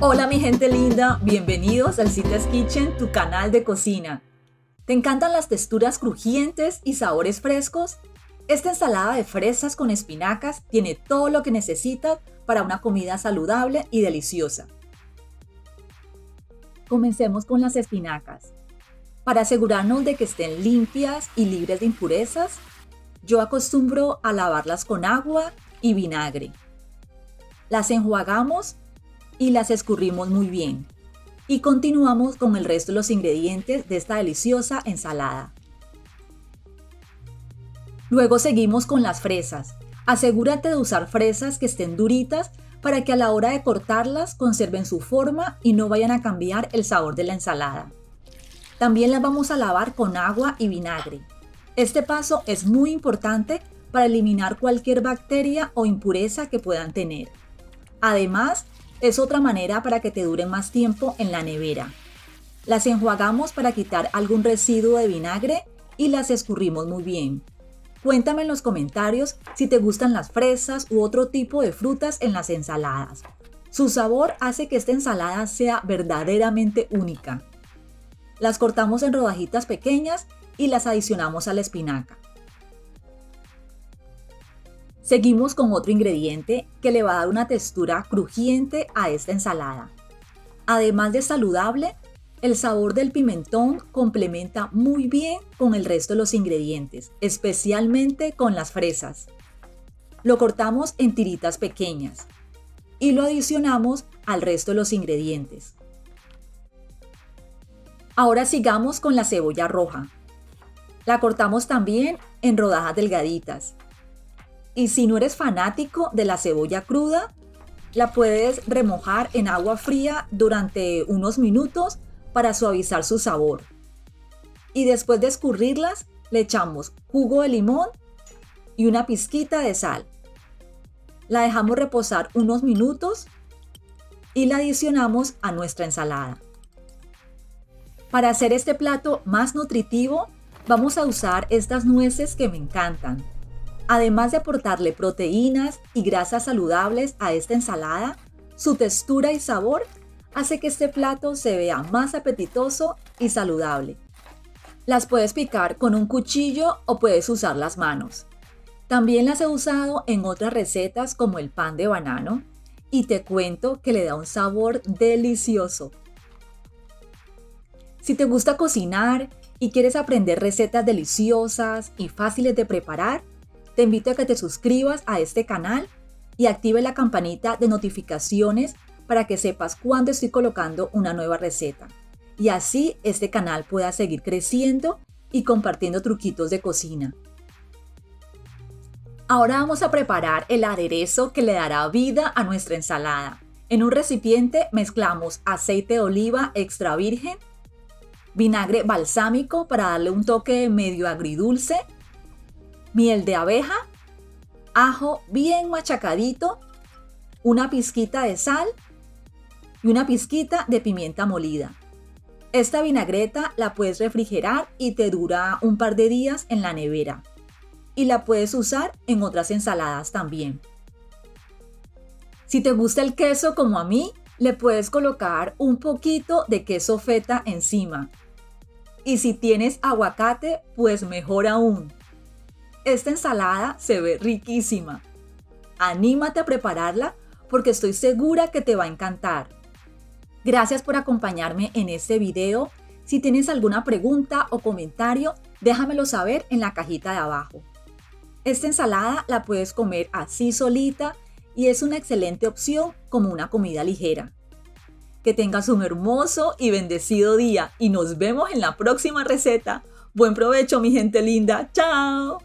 Hola mi gente linda, bienvenidos al Cita's Kitchen, tu canal de cocina. ¿Te encantan las texturas crujientes y sabores frescos? Esta ensalada de fresas con espinacas tiene todo lo que necesitas para una comida saludable y deliciosa. Comencemos con las espinacas. Para asegurarnos de que estén limpias y libres de impurezas, yo acostumbro a lavarlas con agua y vinagre. Las enjuagamos y las escurrimos muy bien. Y continuamos con el resto de los ingredientes de esta deliciosa ensalada. Luego seguimos con las fresas. Asegúrate de usar fresas que estén duritas para que a la hora de cortarlas conserven su forma y no vayan a cambiar el sabor de la ensalada. También las vamos a lavar con agua y vinagre. Este paso es muy importante para eliminar cualquier bacteria o impureza que puedan tener. Además, es otra manera para que te duren más tiempo en la nevera. Las enjuagamos para quitar algún residuo de vinagre y las escurrimos muy bien. Cuéntame en los comentarios si te gustan las fresas u otro tipo de frutas en las ensaladas. Su sabor hace que esta ensalada sea verdaderamente única. Las cortamos en rodajitas pequeñas y las adicionamos a la espinaca. Seguimos con otro ingrediente que le va a dar una textura crujiente a esta ensalada. Además de saludable, el sabor del pimentón complementa muy bien con el resto de los ingredientes, especialmente con las fresas. Lo cortamos en tiritas pequeñas y lo adicionamos al resto de los ingredientes. Ahora sigamos con la cebolla roja. La cortamos también en rodajas delgaditas. Y si no eres fanático de la cebolla cruda, la puedes remojar en agua fría durante unos minutos para suavizar su sabor. Y después de escurrirlas, le echamos jugo de limón y una pizquita de sal. La dejamos reposar unos minutos y la adicionamos a nuestra ensalada. Para hacer este plato más nutritivo, vamos a usar estas nueces que me encantan. Además de aportarle proteínas y grasas saludables a esta ensalada, su textura y sabor hace que este plato se vea más apetitoso y saludable. Las puedes picar con un cuchillo o puedes usar las manos. También las he usado en otras recetas como el pan de banano y te cuento que le da un sabor delicioso. Si te gusta cocinar y quieres aprender recetas deliciosas y fáciles de preparar, te invito a que te suscribas a este canal y active la campanita de notificaciones para que sepas cuando estoy colocando una nueva receta. Y así este canal pueda seguir creciendo y compartiendo truquitos de cocina. Ahora vamos a preparar el aderezo que le dará vida a nuestra ensalada. En un recipiente mezclamos aceite de oliva extra virgen, vinagre balsámico para darle un toque medio agridulce, miel de abeja, ajo bien machacadito, una pizquita de sal y una pizquita de pimienta molida. Esta vinagreta la puedes refrigerar y te dura un par de días en la nevera. Y la puedes usar en otras ensaladas también. Si te gusta el queso como a mí, le puedes colocar un poquito de queso feta encima. Y si tienes aguacate, pues mejor aún. Esta ensalada se ve riquísima. Anímate a prepararla porque estoy segura que te va a encantar. Gracias por acompañarme en este video. Si tienes alguna pregunta o comentario, déjamelo saber en la cajita de abajo. Esta ensalada la puedes comer así solita y es una excelente opción como una comida ligera. Que tengas un hermoso y bendecido día y nos vemos en la próxima receta. Buen provecho, mi gente linda. ¡Chao!